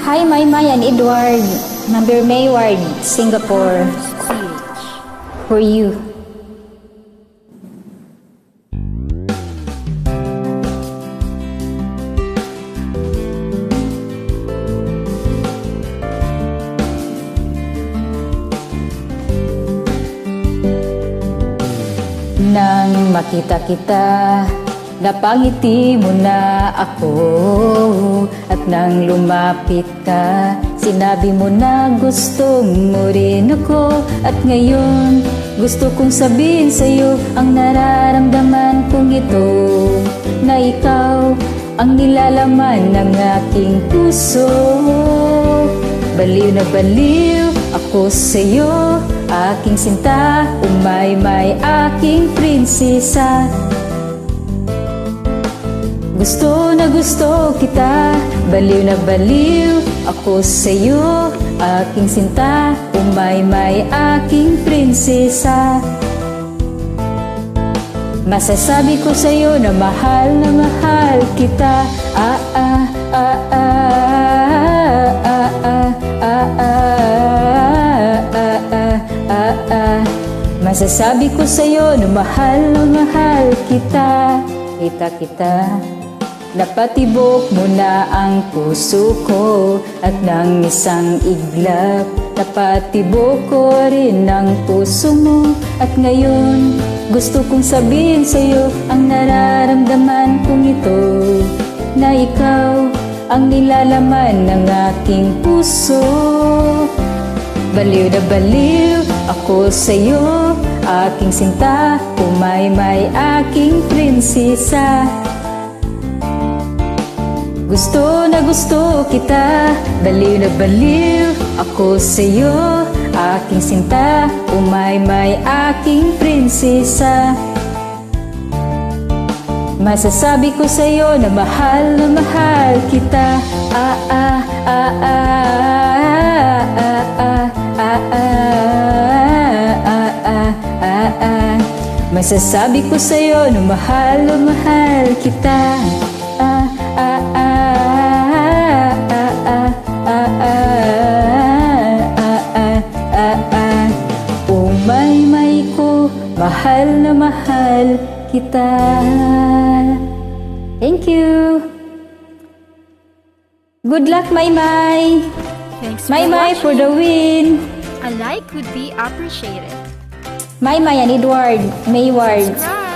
Hi, Maymay and Edward. Number Mayward, Singapore. For you. Nang makita kita, napangiti mo na ako. At nang lumapit ka, sinabi mo na gusto mo rin ako. At ngayon, gusto kong sabihin sa'yo ang nararamdaman kong ito. Na ikaw ang nilalaman ng aking puso. Baliw na baliw ako sa'yo, aking sinta, umaymay, aking prinsesa. Gusto na gusto kita, baliw na baliw ako sa'yo, aking sinta, umaymay, aking prinsesa. Masasabi ko sa'yo na mahal kita. Masasabi ko sa'yo na mahal kita. Kita napatibok mo na ang puso ko. At nang isang iglap, napatibok ko rin ang puso mo. At ngayon, gusto kong sabihin sa'yo ang nararamdaman kong ito. Na ikaw ang nilalaman ng aking puso. Baliw na baliw ako sa'yo, aking sinta, umaymay, aking prinsesa. Gusto na gusto kita, baliw na baliw ako sa'yo, aking sinta, umaymay, aking prinsesa. Masasabi ko sa'yo na mahal kita. Masasabi ko sa'yo na mahal kita. Umaymay ko, mahal na mahal kita. Thank you. Good luck, Maymay. Thanks for Maymay for the watching. win. A like would be appreciated. Maymay and Edward Mayward. Subscribe.